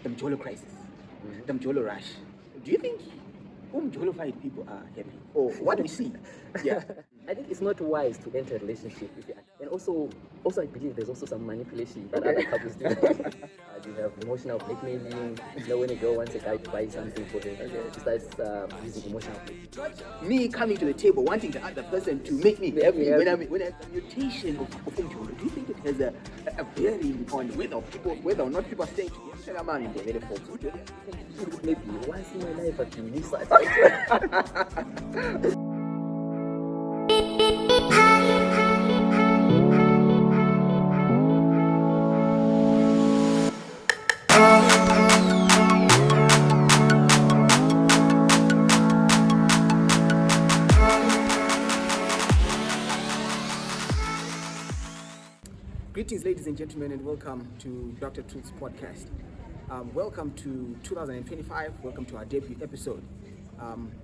the UMJOLO crisis, the UMJOLO rush. Do you think UMJOLO people are happy? Or what do we see? Yeah. I think it's not wise to enter a relationship if you, and also I believe there's also some manipulation that other couples do. You have emotional blackmailing. You know, when a girl wants a guy to buy something for them, she starts using emotional blackmail. Me coming to the table wanting the other person to make me happy. When I'm a mutation of UMJOLO, do you think it has a bearing on whether or not people are staying together? Maybe once in my life I can use that. Greetings, ladies and gentlemen, and welcome to Dr. Truth's podcast. Welcome to 2025. Welcome to our debut episode.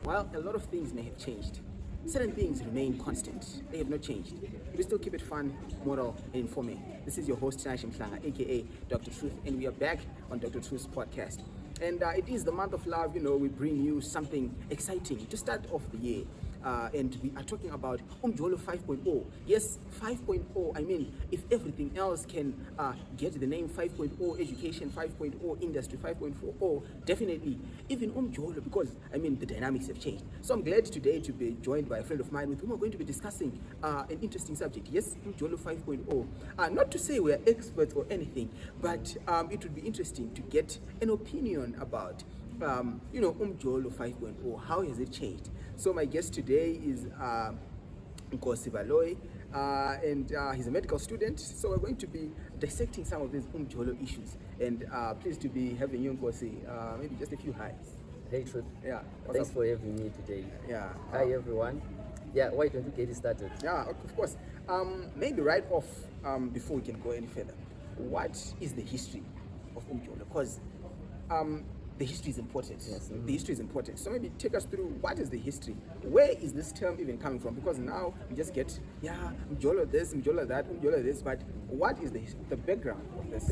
While a lot of things may have changed, certain things remain constant. They have not changed. We still keep it fun, moral, and informing. This is your host, Situationships, aka Dr. Truth, and we are back on Dr. Truth's podcast. And it is the month of love. You know, we bring you something exciting to start off the year. And we are talking about UMJOLO 5.0. Yes, 5.0. I mean, if everything else can get the name 5.0 education, 5.0 industry, 5.0, definitely even UMJOLO, because I mean the dynamics have changed. So I'm glad today to be joined by a friend of mine with whom we're going to be discussing an interesting subject. Yes, UMJOLO 5.0. Not to say we're experts or anything, but it would be interesting to get an opinion about UMJOLO 5.0. How has it changed? So my guest today is Nkosi Baloyi, and he's a medical student. So we're going to be dissecting some of these UMJOLO issues. And pleased to be having you, Nkosi. Maybe just a few highs. Hey, Truth. Yeah. Thanks for having me today. Yeah. Hi, everyone. Yeah, why don't you get it started? Yeah, of course. Maybe right off, before we can go any further, what is the history of UMJOLO? Because the history is important. Yes. The history is important. So maybe take us through what is the history? Where is this term even coming from? Because now we just get, UMJOLO this, UMJOLO that, UMJOLO this, but what is the background of this?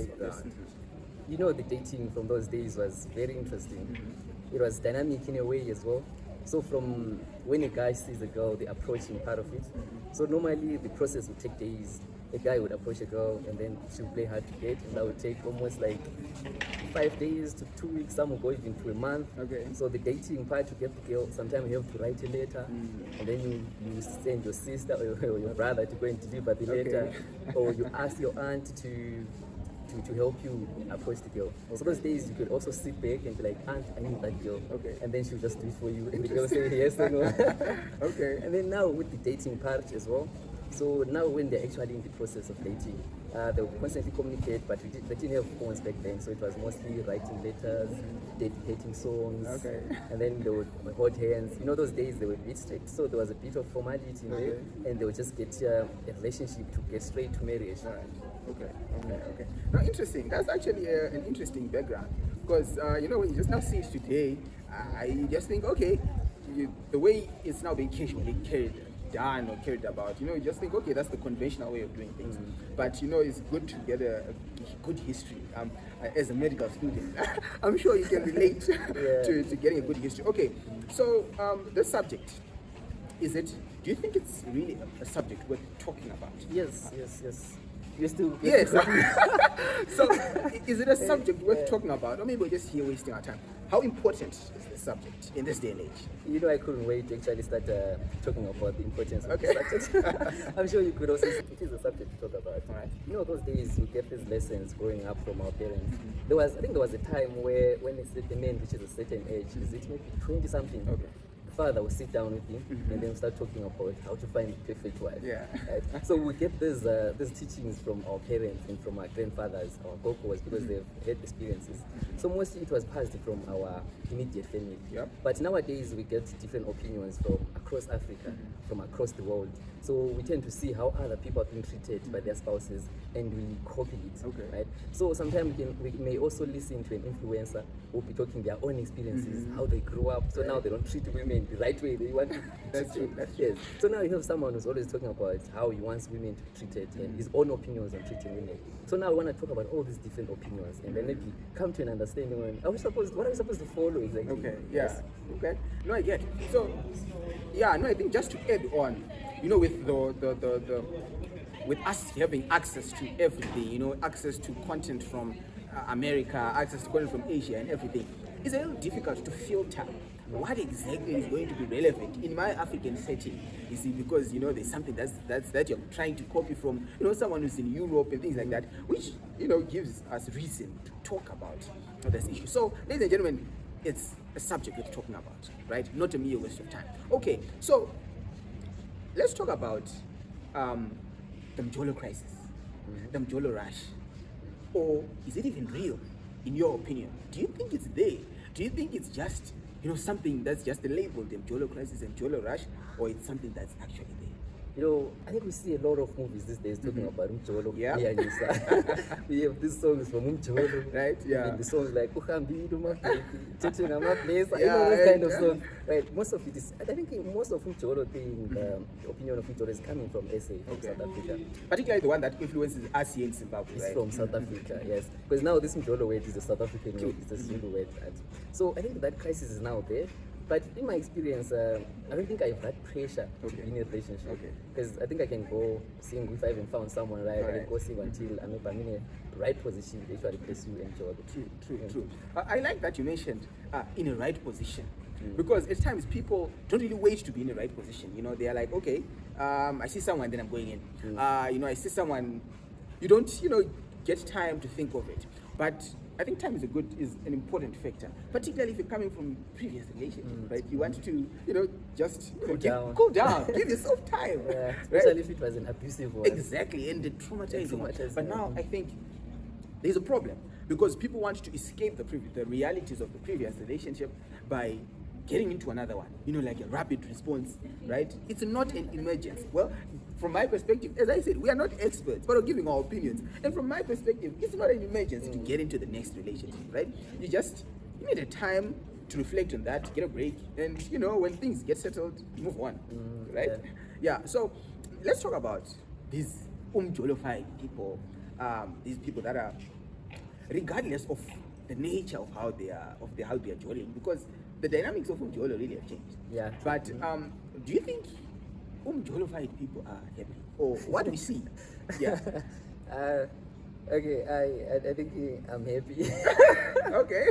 You know, the dating from those days was very interesting. It was dynamic in a way as well. So from when a guy sees a girl, the approaching part of it. So normally the process would take days. A guy would approach a girl and then she would play hard to get, and that would take almost like 5 days to 2 weeks. Some will go even to a month. Okay. So the dating part to get the girl, sometimes you have to write a letter, and then you send your sister or your brother to go and deliver the letter, or you ask your aunt to help you approach the girl. Okay. So those days you could also sit back and be like, aunt, I need that girl. Okay. And then she'll just do it for you, and the girl say yes or no. Okay. And then now with the dating part as well. So now when they're actually in the process of dating, they will constantly communicate, but they didn't have phones back then, so it was mostly writing letters, dedicating songs, and then they would hold hands. You know, those days they were a bit strict, so there was a bit of formality in there, and they would just get a relationship to get straight to marriage. All right. Okay. Now, interesting. That's actually an interesting background, because when you just now see it today, you just think, okay, the way it's now being casually carried about, you just think, okay, that's the conventional way of doing things. But it's good to get a good history. As a medical student, I'm sure you can relate to getting a good history. Okay, so this subject, do you think it's really a subject worth talking about? Yes. Yes. So, is it a subject worth talking about, or maybe we're just here wasting our time? How important is this subject in this day and age? I couldn't wait to actually start talking about the importance of the subject. I'm sure you could also see it is a subject to talk about. Right. Those days we get these lessons growing up from our parents. I think there was a time where when a man reaches a certain age, is it maybe 20 something? Okay. Father will sit down with him and then start talking about how to find the perfect wife. Yeah. Right? So we get these teachings from our parents and from our grandfathers, our gokos, because they've had experiences. So mostly it was passed from our immediate family. Yep. But nowadays we get different opinions from across Africa, from across the world. So we tend to see how other people are being treated by their spouses, and we copy it, right? So sometimes we may also listen to an influencer who will be talking their own experiences, how they grew up. So now they don't treat women the right way they want to That's treat true. them. Yes. So now you have someone who's always talking about how he wants women to be treated and his own opinions on treating women. So now we want to talk about all these different opinions and then maybe come to an understanding on what are we supposed to follow exactly? Okay, yeah. Okay. No, I get. So, yeah, no, I think just to add on, you know, with the with us having access to everything, you know, access to content from America, access to content from Asia and everything, it's a little difficult to filter what exactly is going to be relevant in my African setting. You see, because, you know, there's something that you're trying to copy from, you know, someone who's in Europe and things like that, which, you know, gives us reason to talk about this issue. So, ladies and gentlemen, it's a subject we're talking about, right? Not a mere waste of time. Okay, so let's talk about the UMJOLO crisis, the UMJOLO rush. Or is it even real, in your opinion? Do you think it's there? Do you think it's just, you know, something that's just a label, the UMJOLO crisis and UMJOLO rush, or it's something that's actually there? You know, I think we see a lot of movies these days talking about UMJOLO. Yeah. We have these songs from UMJOLO. Right, yeah. Even the songs like Uhambido Mapleti, Teaching a Place, you Yeah, know, those kind of yeah. songs. Right, most of it is, I think most of UMJOLO thing, the opinion of UMJOLO is coming from SA, from South Africa. Particularly the one that influences us here in Zimbabwe, It's right? from South Africa, yes. Because now this UMJOLO word is a South African word, it's a Zulu word. Right? So I think that crisis is now there. But in my experience, I don't think I have that pressure to be in a relationship. Okay. Because I think I can go sing if I haven't found someone right. I can go sing until I'm in a right position to actually pursue and enjoy it. True. I like that you mentioned in a right position. Because at times people don't really wait to be in the right position. You know, they are like, okay, I see someone, then I'm going in. You know, I see someone, you don't, you know, get time to think of it. But I think time is an important factor, particularly if you're coming from previous relationships, right? You want to, you know, just cool down, give yourself time. Yeah, especially if it was an abusive one. Exactly, and the traumatizing one. But now I think there's a problem because people want to escape the realities of the previous relationship by getting into another one, you know, like a rapid response, right? It's not an emergency. Well, from my perspective, as I said, we are not experts, but we're giving our opinions. And from my perspective, it's not an emergency to get into the next relationship, right? You need a time to reflect on that, get a break, and, you know, when things get settled, move on, right? Yeah, so let's talk about these UMJOLO-fied people, these people that are, regardless of the nature of how they are joling, because the dynamics of UMJOLO really have changed. Yeah. But do you think UMJOLO-fied people are happy, or what do we see? Yeah. Okay, I think I'm happy. Okay.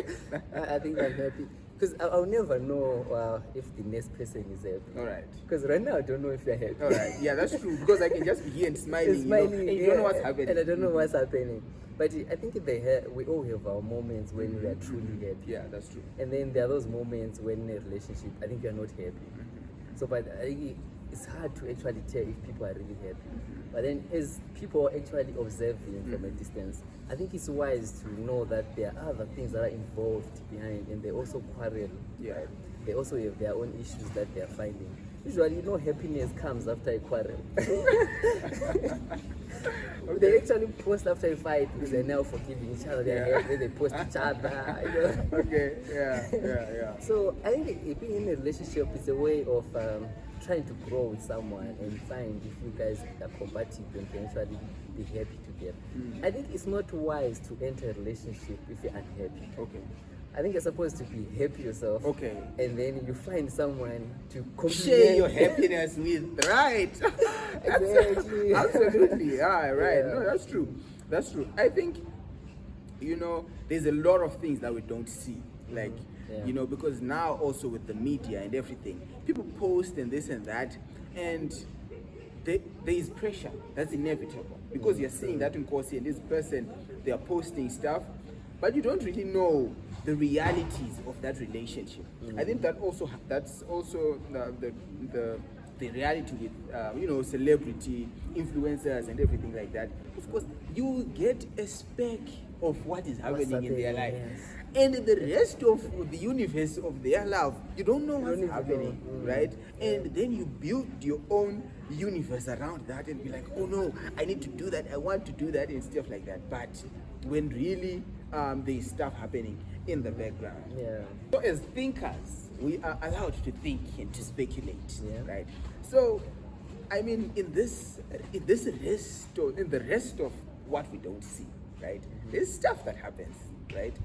I think I'm happy. Because I'll never know if the next person is happy. All right. Because right now I don't know if you're happy. All right. Yeah, that's true. Because I can just be here and smiling, you know, and you don't know what's happening. And I don't know what's happening. But I think we all have our moments when we are truly happy. Yeah, that's true. And then there are those moments when in a relationship, I think you're not happy. So, but I think it's hard to actually tell if people are really happy. But then as people actually observing from a distance, I think it's wise to know that there are other things that are involved behind, and they also quarrel. Yeah. Right? They also have their own issues that they are finding. Usually, you know, happiness comes after a quarrel. They actually post after a fight because they're now forgiving each other. They're happy, they post each other. You know? Okay, yeah. So I think being in a relationship is a way of trying to grow with someone and find if you guys are compatible and can actually be happy together. I think it's not wise to enter a relationship if you're unhappy. Okay. I think you're supposed to be happy yourself. Okay. And then you find someone to Share your happiness with, right? Exactly. Absolutely. Yeah, right. Yeah. No, that's true. That's true. I think, you know, there's a lot of things that we don't see. Like, you know, because now also with the media and everything, people post and this and that, and there is pressure. That's inevitable. Because you're seeing that in course and this person, they are posting stuff, but you don't really know the realities of that relationship. I think that's also the reality with you know, celebrity influencers and everything like that. Of course, you get a speck of what is happening in their life. Yes. And the rest of the universe of their love, you don't know what's happening, right? And then you build your own universe around that and be like, oh no, I need to do that, I want to do that, and stuff like that. But when really there's stuff happening in the background. Yeah. So as thinkers, we are allowed to think and to speculate, right? So, I mean, in the rest of what we don't see, right? There's stuff that happens, right?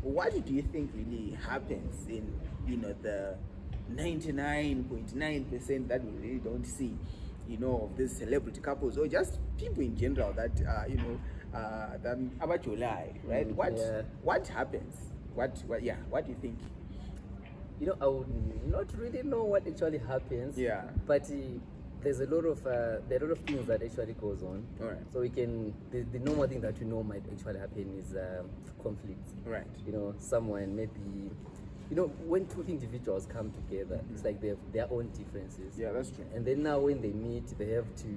What do you think really happens in, the 99.9% that we really don't see, of these celebrity couples or just people in general that, about your life, right? What happens? What do you think? I would not really know what actually happens. Yeah. But there's a lot of things that actually goes on. All right. So we can the normal thing that we know might actually happen is conflict. Right. Someone maybe when two individuals come together, it's like they have their own differences. Yeah, that's true. And then now when they meet, they have to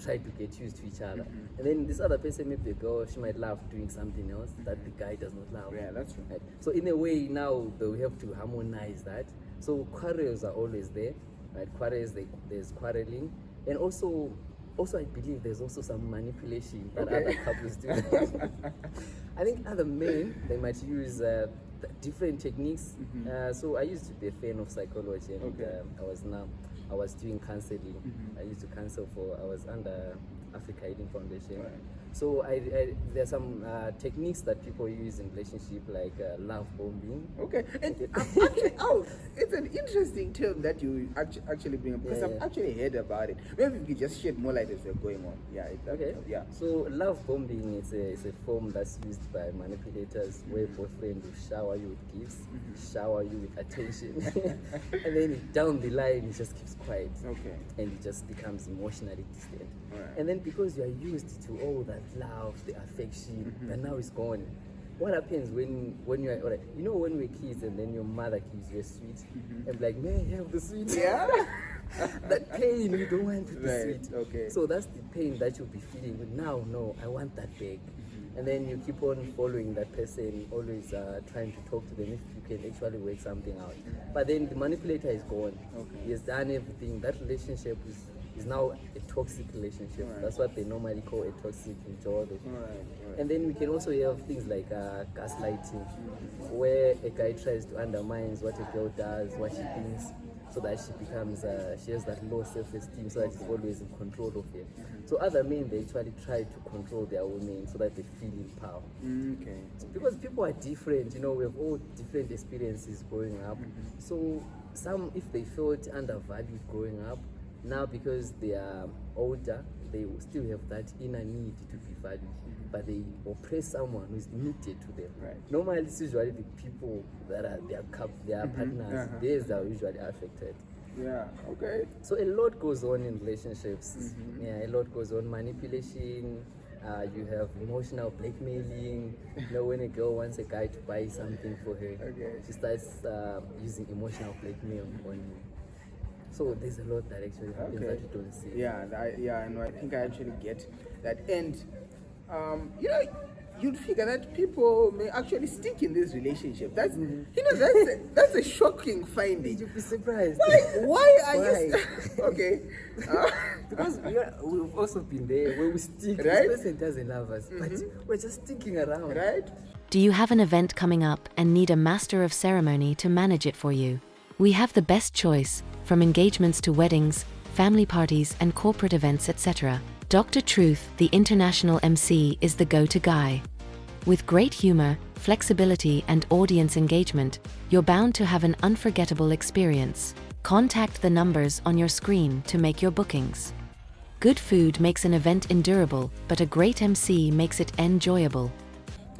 try to get used to each other. And then this other person, maybe the girl, she might love doing something else that the guy does not love. Yeah, that's true. Right? So in a way now we have to harmonize that. So quarrels are always there, right? There's quarreling, and also I believe there's also some manipulation that other couples do. I think other men, they might use different techniques. So I used to be a fan of psychology, and I was doing counseling. I used to counsel I was under Africa Healing Foundation. Right. So there's some techniques that people use in relationship, like love bombing. Okay, and it's an interesting term that you actually bring up, because I've actually heard about it. Maybe we could just shed more light as we're going on. Yeah. So love bombing is a form that's used by manipulators, where boyfriend will shower you with gifts, shower you with attention, and then down the line it just keeps quiet. Okay. And it just becomes emotionally distant. Right. And then because you are used to all that love, the affection, and now it's gone. What happens when you are, when we're kids and then your mother gives you a sweet and like, may I have the sweet? Yeah. That pain, you don't want the sweet. Okay. So that's the pain that you'll be feeling. But now, no, I want that bag. And then you keep on following that person, always trying to talk to them if you can actually work something out. But then the manipulator is gone. Okay. He has done everything. That relationship is now a toxic relationship. Right. That's what they normally call a toxic UMJOLO. Right. And then we can also have things like gaslighting, where a guy tries to undermine what a girl does, what she thinks, so that she has that low self-esteem, so that she's always in control of it. So other men, they actually try to control their women so that they feel in power. Okay. So because people are different, we have all different experiences growing up. So some, if they felt undervalued growing up, now because they are older, they will still have that inner need to be valued, but they oppress someone who is needed to them. Right. Normally, it's usually the people that are their partners. These are usually affected. Yeah. Okay. So a lot goes on in relationships. Yeah, a lot goes on. Manipulation. You have emotional blackmailing. When a girl wants a guy to buy something for her, she starts using emotional blackmail on you. So there's a lot that actually happens that you don't see. And I think I actually get that. And you'd figure that people may actually stick in this relationship. That's that's a shocking finding. You'd be surprised. Why are you? Okay. Because we've also been there where we stick. Right? This person doesn't love us, but we're just sticking around. Right. Do you have an event coming up and need a master of ceremony to manage it for you? We have the best choice, from engagements to weddings, family parties and corporate events, etc. Dr. Truth, the international MC, is the go-to guy. With great humor, flexibility and audience engagement, you're bound to have an unforgettable experience. Contact the numbers on your screen to make your bookings. Good food makes an event endurable, but a great MC makes it enjoyable.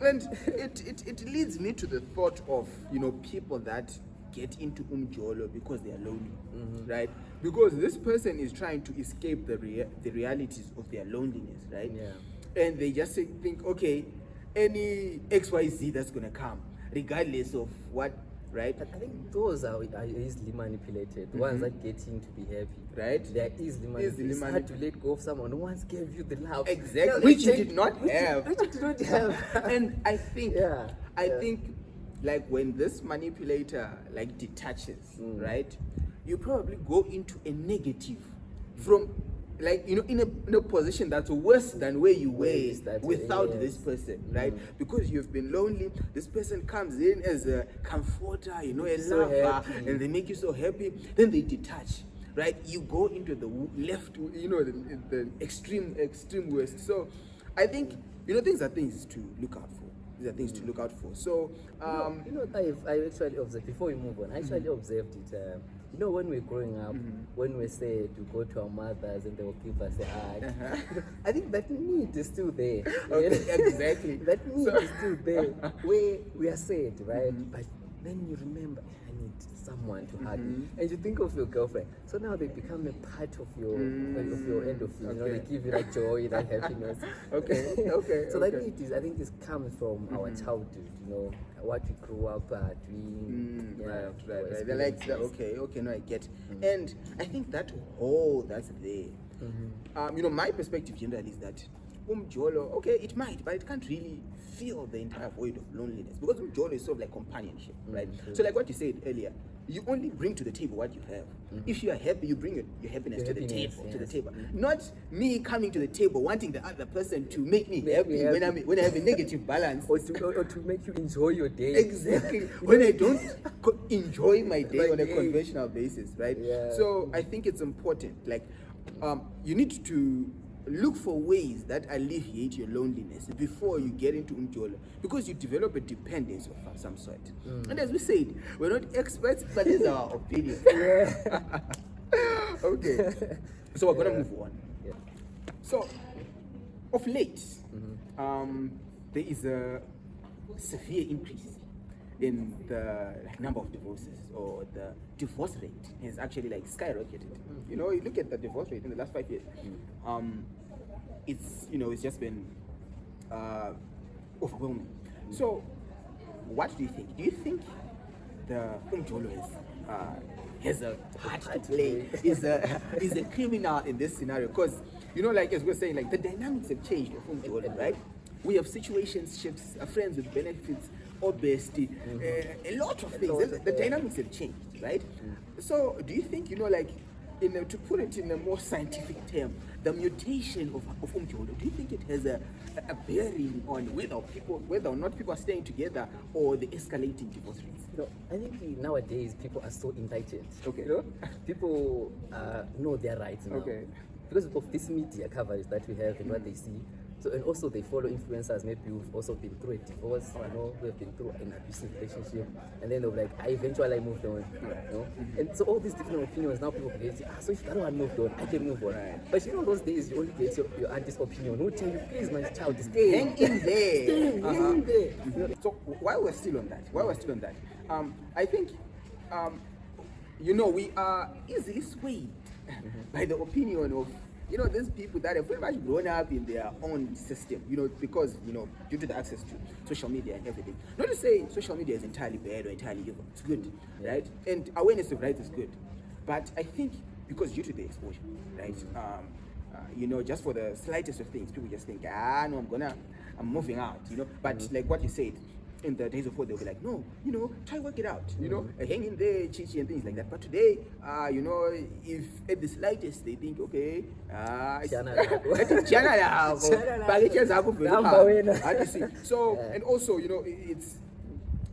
And it leads me to the thought of, people that get into UMJOLO because they are lonely, right? Because this person is trying to escape the realities of their loneliness, right? Yeah. And they just think, okay, any XYZ that's gonna come, regardless of what right? I think those are easily manipulated. The ones that get him to be happy, Right. They are easily manipulated. It's hard to let go of someone who once gave you the love, Exactly, which you did not have. which you did not have. And I think, I yeah. think, like when this manipulator like detaches, right? You probably go into a negative from, like, you know, in a position that's worse than where you were without this person, right? Because you've been lonely. This person comes in as a comforter, you know, a lover, and they make you so happy. Then they detach, right? You go into the left, you know, the extreme worst. So I think, you know, things are things to look out for. These are things to look out for. So you know, I actually observed, before we move on, I actually observed it. You know, when we're growing up, when we say to go to our mothers and they will give us a hug, you know, I think that need is still there. Okay, exactly. That need is still there. Where we are said, right? But then you remember, I need someone to hug me. And you think of your girlfriend. So now they become a part of your end of you. You know, they give you that joy, that happiness. Okay. So that need is, I think, this comes from our childhood. You know, what we grew up doing. Right. They're like, okay, no, I get. And I think that that's there. You know, my perspective generally is that UMJOLO, okay, it might, but it can't really fill the entire void of loneliness, because UMJOLO is sort of like companionship, right? So like what you said earlier, you only bring to the table what you have. If you are happy, you bring your happiness to the table. Not me coming to the table wanting the other person to make me happy when I have a negative balance, or to make you enjoy your day. Exactly. When I don't enjoy my day on a conventional basis, right? So I think it's important, like, you need to look for ways that alleviate your loneliness before you get into UMJOLO, because you develop a dependence of some sort. And as we said, we're not experts, but this is our opinion. Okay, so we're gonna move on. So, of late, there is a severe increase in the number of divorces, or the divorce rate has actually like skyrocketed. You know, you look at the divorce rate in the last 5 years. It's just been overwhelming. So, what do you think? Do you think the UMJOLO has a part to play? Is a criminal in this scenario? Because, you know, like as we're saying, like the dynamics have changed of UMJOLO, right? We have situationships, friends with benefits, or bestie, a lot of things. The dynamics have changed, right? So, do you think, you know, like, to put it in a more scientific term, the mutation of UMJOLO, do you think it has a bearing on whether or not people are staying together, or the escalating divorce rates? No, I think nowadays people are so entitled. Okay. You know, people know their rights now. Okay. Because of this media coverage that we have and what they see. So, and also they follow influencers, maybe who've also been through a divorce, you know, who have been through an abusive relationship, and then they're like, eventually I moved on, you know. And so all these different opinions, now people get, so if that one moved on, I can move on. But you know, those days you only get your auntie's opinion, who tell you, please my child, stay. Hang in there. Hang in there. You know? So while we're still on that, I think, you know, we are easily swayed by the opinion of, you know, these people that have pretty much grown up in their own system, you know, because, you know, due to the access to social media and everything. Not to say social media is entirely bad or entirely evil. It's good, right? And awareness of rights is good. But I think because due to the exposure, right? You know, just for the slightest of things, people just think, no, I'm moving out, you know. But like what you said, in the days of old, they'll be like, no, you know, try work it out, you know, hang in there, chichi and things like that. But today, you know, if at the slightest they think, okay, so, and also, you know,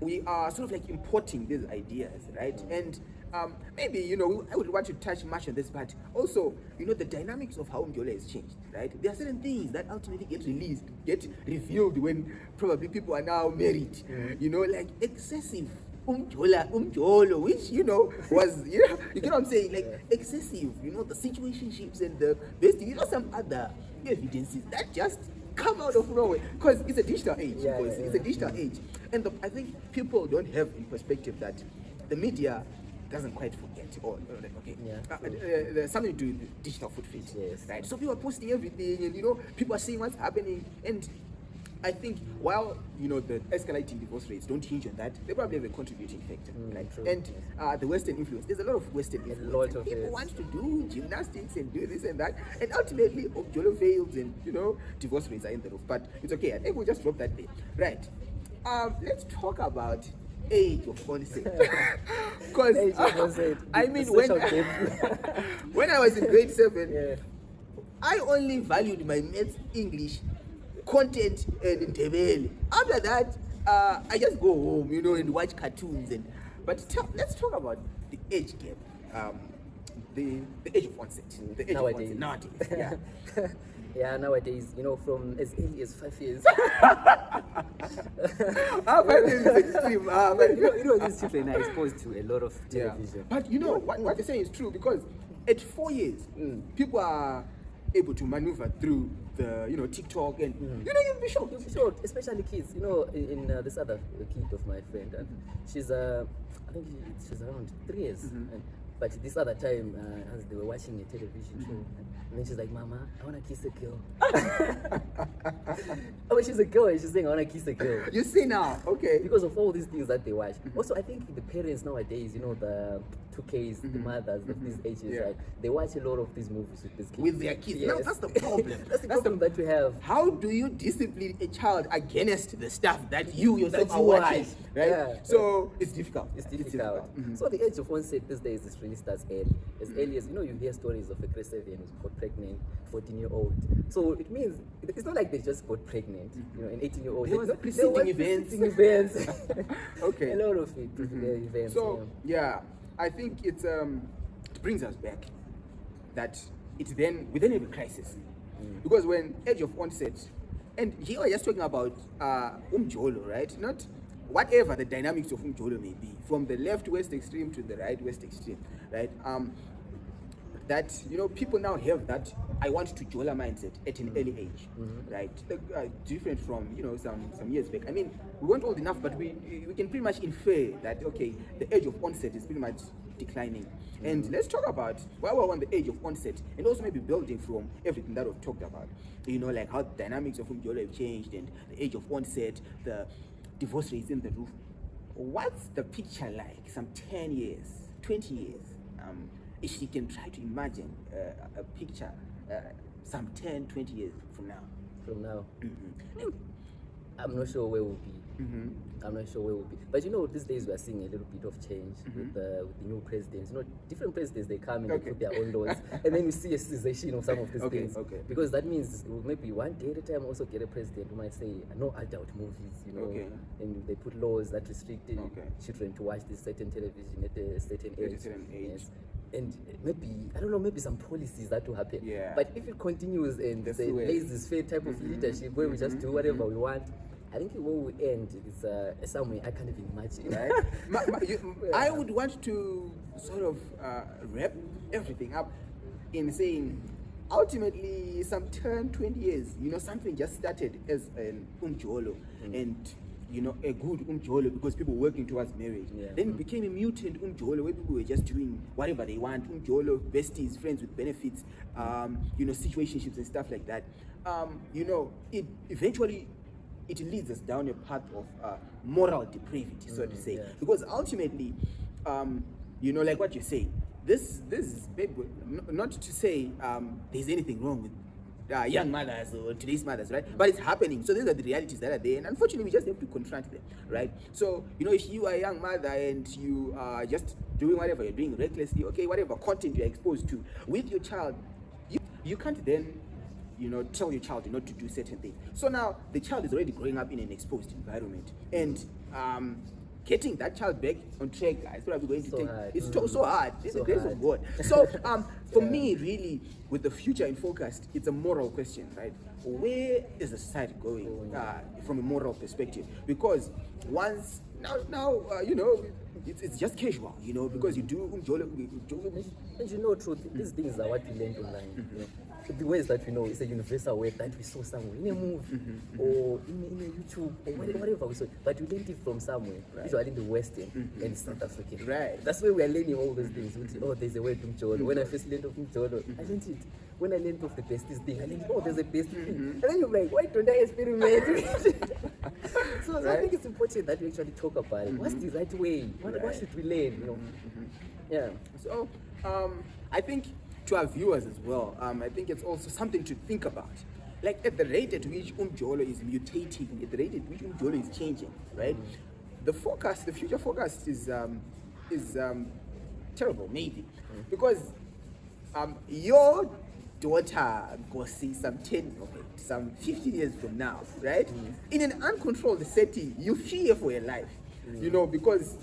we are sort of like importing these ideas, right? And maybe, you know, I would want to touch much on this, but also, you know, the dynamics of how UMJOLO has changed, right? There are certain things that ultimately get revealed when probably people are now married, you know, like excessive UMJOLO, which, you know, was, you know what I'm saying, like excessive, you know, the situationships and the best, you know, some other evidences that just come out of nowhere, because it's a digital age. It's a digital age, and I think people don't have in perspective that the media doesn't quite forget, there's something to do with digital footprint, right? So people are posting everything, and you know, people are seeing what's happening, and I think while the escalating divorce rates don't hinge on that, they probably have a contributing factor, right? True. And the Western influence. There's a lot of Western influence. lot and of people it. want to do gymnastics and do this and that, and ultimately UMJOLO fails, and divorce rates are in the roof. But it's okay. I think we'll just drop that there, right? Let's talk about age of onset. Because Age of onset, I the mean, social depth. when I was in grade 7, Yeah. I only valued my maths, English, content, and Ndebele. After that, I just go home, and watch cartoons. Let's talk about the age gap, the age of onset, the age Nowadays. of onset nowadays. Yeah. Yeah, nowadays, from as early as 5 years. 5 years is extreme. But, these children are exposed to a lot of yeah. television. But what you're saying is true, because at 4 years, people are able to maneuver through the TikTok, and you'll be shocked. You'll be shocked, especially kids. In this other kid of my friend, she's I think she's around 3 years. But this other time, as they were watching a television show, and then she's like, "Mama, I wanna kiss a girl." Oh, she's a girl, and she's saying, "I wanna kiss a girl." You see now, okay. Because of all these things that they watch. Also, I think the parents nowadays, the 2Ks, the mothers of these ages, Yeah. right? They watch a lot of these movies with these kids. With their kids. Yes. Now, that's the problem. That's the problem that we have. How do you discipline a child against the stuff that you yourself That are you watching? watch. Right? Yeah. So it's difficult. It's difficult. So the age of onset these days is really starts early. As early as you hear stories of a grade 7 who's got pregnant, 14-year-old. So it means it's not like they just got pregnant. An 18-year-old. There was preceding events. events. Okay. A lot of it, events. So yeah, I think it brings us back that it's then we then have a crisis, because when age of onset, and here we're just talking about UMJOLO, right? Not whatever the dynamics of UMJOLO may be, from the left west extreme to the right west extreme, right? That people now have that I want to jola mindset at an early age, right? Different from some years back. I mean, we weren't old enough, but we can pretty much infer that okay, the age of onset is pretty much declining. And let's talk about why we're on the age of onset, and also maybe building from everything that we've talked about. Like how the dynamics of UMJOLO have changed, and the age of onset, the divorce rates in the roof. What's the picture like some 10 years, 20 years? If you can try to imagine a picture some 10, 20 years from now. I'm not sure where we'll be. I'm not sure where we'll be. But these days we are seeing a little bit of change with the new presidents. Different presidents, they come and they put their own laws, and then we see a cessation of some of these things. Okay. Because that means maybe one day at a time also get a president who might say no adult movies, and they put laws that restrict children to watch this certain television at a certain age. Yes. And maybe, I don't know, maybe some policies that will happen. Yeah. But if it continues and That's the the way. laissez-faire type of leadership where we just do whatever we want, I think where we end is somewhere I can't even imagine. Right? I would want to sort of wrap everything up in saying, ultimately, some 10, 20 years, something just started as an UMJOLO, and a good UMJOLO because people were working towards marriage. Yeah. Then it became a mutant UMJOLO where people were just doing whatever they want. UMJOLO, besties, friends with benefits, situationships and stuff like that. It eventually it leads us down a path of moral depravity, so to say. Yeah. Because ultimately, like what you say, this is maybe not to say there's anything wrong with young mothers or today's mothers, right? But it's happening. So these are the realities that are there, and unfortunately, we just have to confront them, right? So if you are a young mother and you are just doing whatever you're doing recklessly, okay, whatever content you're exposed to with your child, you can't then tell your child not to do certain things. So now the child is already growing up in an exposed environment, and getting that child back on track, guys, probably going to take hard. it's so hard. It's the So grace hard. of God. So for me, really, with the future in focus, it's a moral question, right? Where is the society going from a moral perspective? Because once now it's just casual, because you do UMJOLO. And truth, these things are what we learned online. the ways that we know is a universal word that we saw somewhere in a movie or in a YouTube or whatever we saw, but we learned it from somewhere, usually in the Western and South African. Right. That's where we are learning all those things. Oh, there's a word UMJOLO. When I first learned of UMJOLO, I learned it. When I learned of the besties thing, I learned, oh, there's a bestie thing. And then you're like, why don't I experiment? So I think it's important that we actually talk about it. What's the right way? What should we learn? You know? Yeah. So I think to our viewers as well, I think it's also something to think about. Like at the rate at which UMJOLO is mutating, at the rate at which UMJOLO is changing, right? The future forecast is terrible, maybe, because your daughter go see some 15 years from now, right? In an uncontrolled setting, you fear for your life, you know, because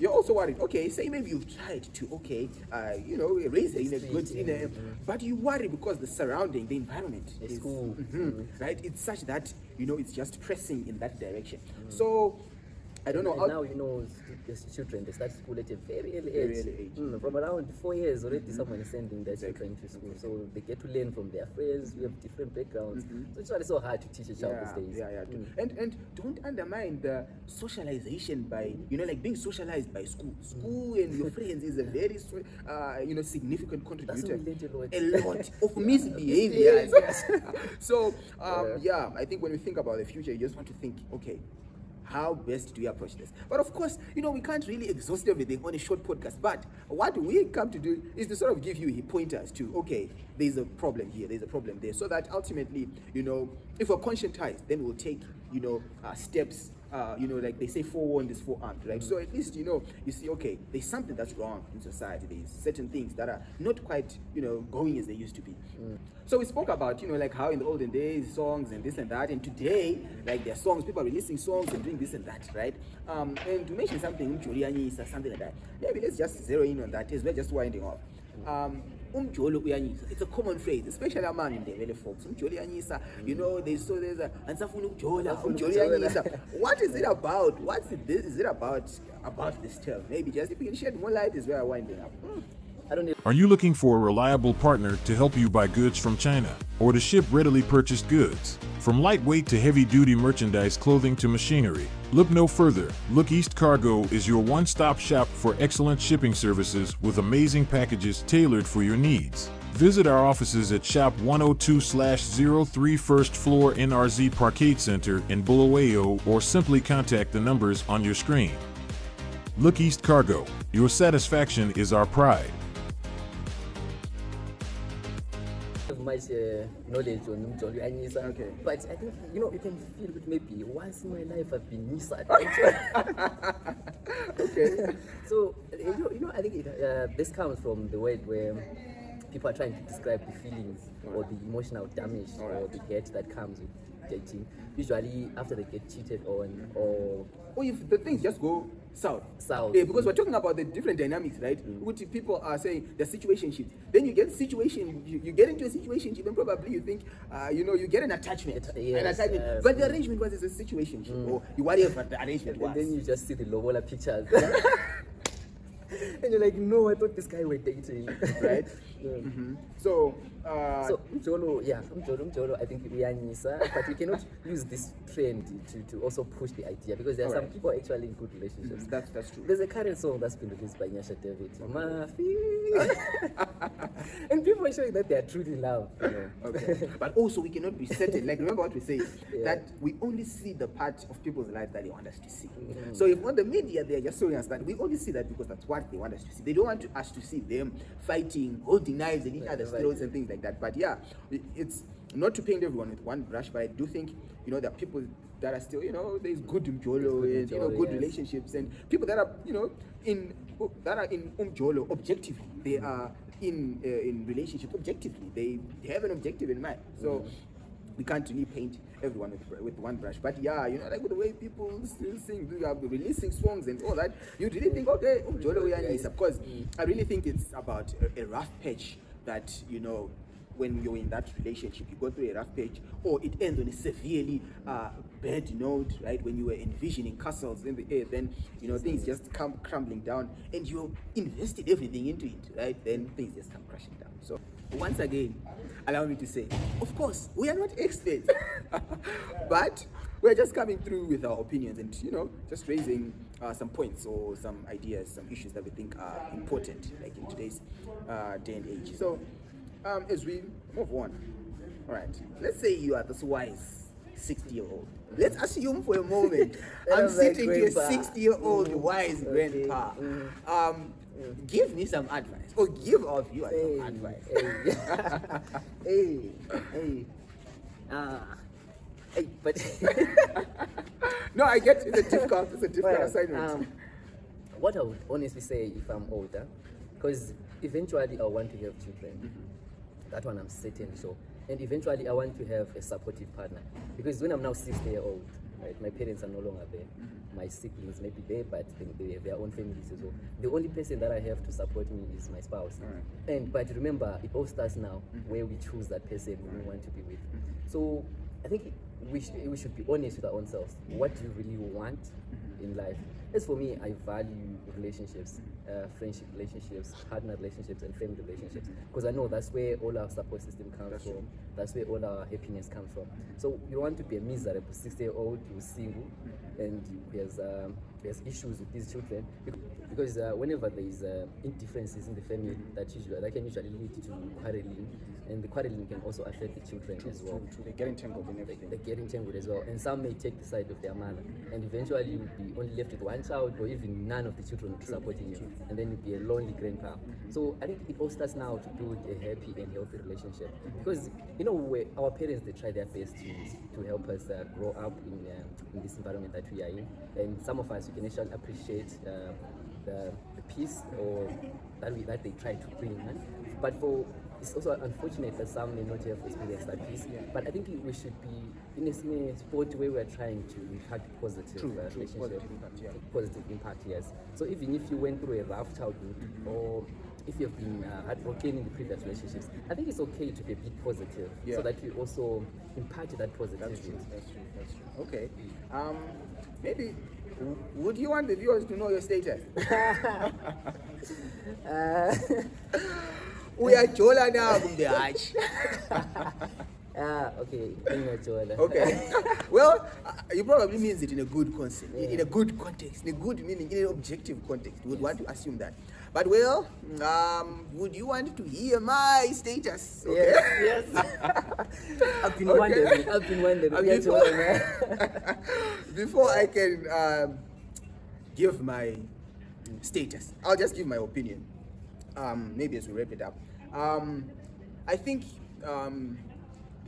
you're also worried. Okay, say maybe you've tried to, raise her in a good, but you worry because the surrounding, the environment is school, right? It's such that it's just pressing in that direction. So I don't know. And now children, they start school at a very early age. From around 4 years already, someone is sending their children to school, so they get to learn from their friends. We have different backgrounds, so it's really so hard to teach a child these days. And don't undermine the socialization by being socialized by school. School and your friends is a very significant contributor. That's what we a lot of misbehavior. So I think when we think about the future, you just want to think, okay, how best do we approach this? But of course, we can't really exhaust everything on a short podcast. But what we come to do is to sort of give you pointers to, okay, there's a problem here, there's a problem there, so that ultimately, if we're conscientized, then we'll take, steps. Like they say, forewarned is forearmed, right? So at least, you see, okay, there's something that's wrong in society. There's certain things that are not quite, going as they used to be. So we spoke about, like how in the olden days, songs and this and that. And today, like there are songs, people are releasing songs and doing this and that, right? And to mention something, something like that, maybe let's just zero in on that as we're just winding off. UMJOLO uyanyisa. It's a common phrase, especially among Indebele folks. UMJOLO uyanyisa. There's a ansafuna ukujola. UMJOLO uyanyisa. What is it about? Is it about this term? Maybe just if you can shed more light, is where I'm winding up. Are you looking for a reliable partner to help you buy goods from China or to ship readily purchased goods? From lightweight to heavy-duty merchandise, clothing to machinery, look no further. Look East Cargo is your one-stop shop for excellent shipping services with amazing packages tailored for your needs. Visit our offices at Shop 102/03 First Floor NRZ Parkade Center in Bulawayo, or simply contact the numbers on your screen. Look East Cargo. Your satisfaction is our pride. Much knowledge on UMJOLO Anyisa. Okay. But I think you can feel it maybe once in my life I've been Nisa. Okay. So I think this comes from the word where people are trying to describe the feelings or the emotional damage or the hurt that comes with dating. Usually after they get cheated on or if the things just go south. Yeah, because we're talking about the different dynamics, right? Which people are saying the situationship. Then you get you get into a situationship, and probably you think, you get an attachment. But the arrangement was a situationship, or whatever the arrangement was. And then you just see the lobola pictures. And you're like, no, I thought this guy were dating. Right? So UMJOLO, I think uyanyisa, but we cannot use this trend to also push the idea, because there are some people actually in good relationships. That's true. There's a current song that's been released by Nyasha David, Mafi. And people are showing that they are truly in love. Okay. But also we cannot be certain. Like, remember what we say, that we only see the part of people's life that they want us to see. So if on the media they are just showing us that, we only see that because that's what they want us to see. They don't want us to see them fighting, holding knives in each other's throats and things like that. But it's not to paint everyone with one brush, but I do think there are people that are still there's good UMJOLO and good relationships, and people that are in UMJOLO objectively. They are in relationship objectively. They have an objective in mind. So we can't really paint everyone with one brush. But like with the way people still sing, releasing songs and all that, you really think, okay, UMJOLO uyanyisa. Of course, I really think it's about a rough patch that when you're in that relationship, you go through a rough patch, or it ends on a severely bad note, right? When you were envisioning castles in the air, then things just come crumbling down, and you invested everything into it, right? Then things just come crashing down. So once again, allow me to say, of course, we are not experts, but we're just coming through with our opinions and just raising some points or some ideas, some issues that we think are important, like in today's day and age. So as we move on, all right, let's say you are this wise 60-year-old. Let's assume for a moment I'm sitting to a 60-year-old wise grandpa. Give me some advice, or give our viewers some advice. But no, I get it's a difficult assignment. What I would honestly say if I'm older, because eventually I want to have children. That one I'm certain sure. And eventually I want to have a supportive partner. Because when I'm now 60-year-old, right, my parents are no longer there. My siblings may be there, but they have their own families as well. The only person that I have to support me is my spouse. But remember, it all starts now, where we choose that person we want to be with. So I think we should be honest with our own selves. What do you really want in life? As for me, I value relationships, friendship relationships, partner relationships, and family relationships, because I know that's where all our support system comes from. That's where all our happiness comes from. So you want to be a miserable 60-year-old who's single and he has issues with these children, because whenever there is indifferences in the family, that can usually lead to quarreling, and the quarreling can also affect the children as well. They get entangled in everything. They get entangled as well, and some may take the side of their mother, and eventually you'll be only left with one child, or even none of the children supporting you, and then you'll be a lonely grandpa. So I think it all starts now to build a happy and healthy relationship, because our parents, they try their best to help us grow up in this environment that we are in, and some of us, we can actually appreciate the peace or that they try to bring. But it's also unfortunate that some may not have experienced that peace. But I think we should be in a sport where we're trying to impact positive relationship, positive impact, yes. So even if you went through a rough childhood, or if you've been heartbroken in the previous relationships, I think it's okay to be a bit positive, so that you also impact that positivity. That's true. Okay. Maybe, would you want the viewers to know your status? We are Jola now from the Arch. Okay, Jola. Okay. Well, you probably means it in a good concept, in a good context, in a good meaning, in an objective context. We would want to assume that. But would you want to hear my status? Okay? Yes. I've been wondering. Before I can give my status, I'll just give my opinion. Maybe as we wrap it up. I think,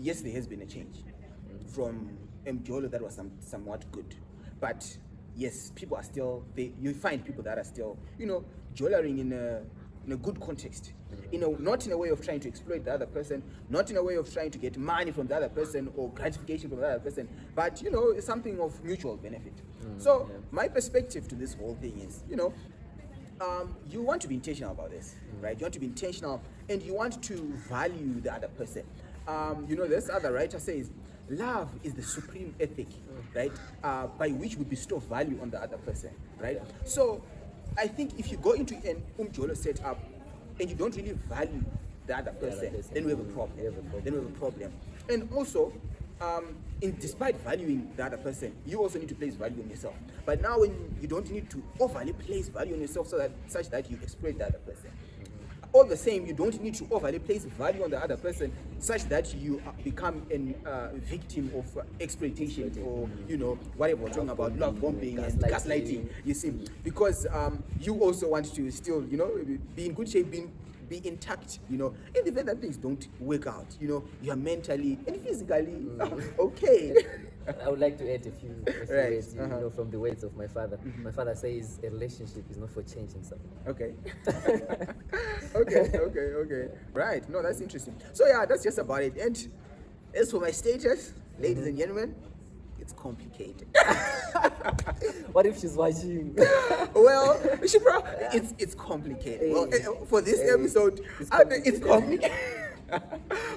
yes, there has been a change from UMJOLO that was somewhat good. But yes, people are still, you find people that are still, joloring in a good context. Not in a way of trying to exploit the other person, not in a way of trying to get money from the other person or gratification from the other person, but something of mutual benefit. My perspective to this whole thing is, you want to be intentional about this, right? You want to be intentional, and you want to value the other person. This other writer says, love is the supreme ethic, right? By which we bestow value on the other person, right? So I think if you go into an UMJOLO setup and you don't really value the other person, then we have a problem. And also, despite valuing the other person, you also need to place value on yourself. But now, when you don't need to overly place value on yourself such that you exploit the other person. All the same, you don't need to overly place value on the other person such that you become a victim of exploitation or whatever we're talking about, love bombing and gaslighting. You see, because you also want to still be in good shape, be intact, in the event that things don't work out, you are mentally and physically okay. I would like to add a few words, from the words of my father. My father says a relationship is not for changing something. Okay. Okay. Right. No, that's interesting. So yeah, that's just about it. And as for my status, ladies and gentlemen, it's complicated. What if she's watching? Well, it's complicated. Well, for this episode, it's complicated.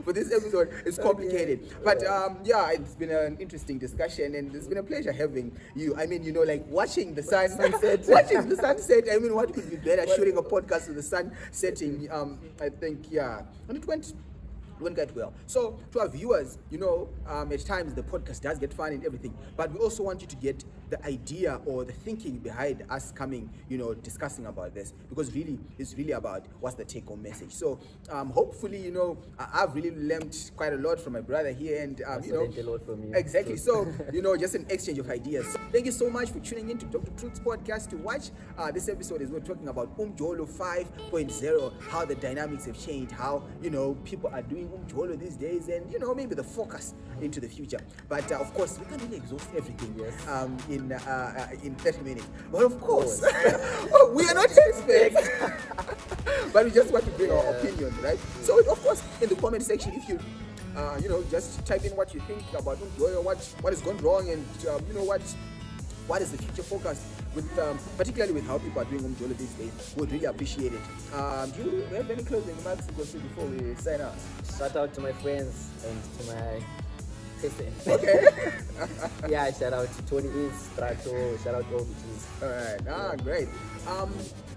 for this episode is complicated. But yeah, it's been an interesting discussion, and it's been a pleasure having you. I mean, you know, like watching the sunset. Watching the sunset. I mean, what could be better? Shooting a podcast with the sun setting. I think, yeah, and it went quite well. So to our viewers, you know, at times the podcast does get fun and everything, but we also want you to get the idea or the thinking behind us coming, you know, discussing about this, because really it's really about what's the take-home message. So hopefully, you know, I've really learned quite a lot from my brother here, and you know, a lot from you. Exactly. So you know, just an exchange of ideas. So, thank you so much for tuning in to Dr. Truth's podcast to watch this episode. Is we're talking about UMJOLO 5.0, how the dynamics have changed, how, you know, people are doing UMJOLO these days, and, you know, maybe the focus into the future. But of course, we can't really exhaust everything in 30 minutes. But of course, we are not experts. But we just want to bring our opinions, right? So of course, in the comment section, if you you know, just type in what you think about UMJOLO, what has gone wrong, and you know, what is the future focus with particularly with how people are doing UMJOLO these days. Would really appreciate it. Do you have any closing remarks to go through before we sign out? Shout out to my friends and to my person. Okay. Yeah, shout out to Tony Strato, shout out to all bitches. Alright, great. I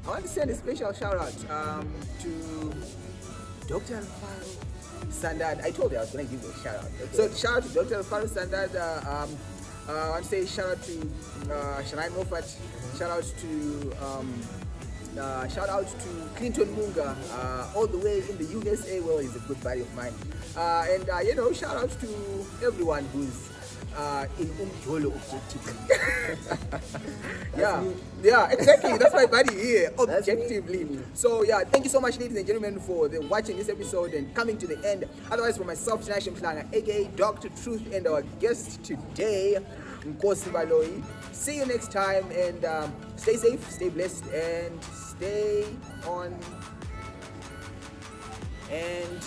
want to send a special shout out to Dr. Alfaro Sandad. I told you I was going to give you a shout out. Okay. So shout out to Dr. Alfaro Sandad. I want to say shout out to Shanai Moffat. Shout out to Clinton Munga, all the way in the USA. Well, he's a good buddy of mine. And you know, shout out to everyone who's in UMJOLO objectively. Yeah, exactly. That's my buddy here, objectively. So yeah, thank you so much, ladies and gentlemen, for watching this episode and coming to the end. Otherwise, for myself, Tinashe Mhlanga, aka Dr. Truth, and our guest today, Nkosi Baloyi. See you next time, and stay safe, stay blessed, and stay on and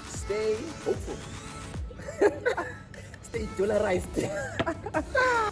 stay hopeful. Stay dollarized.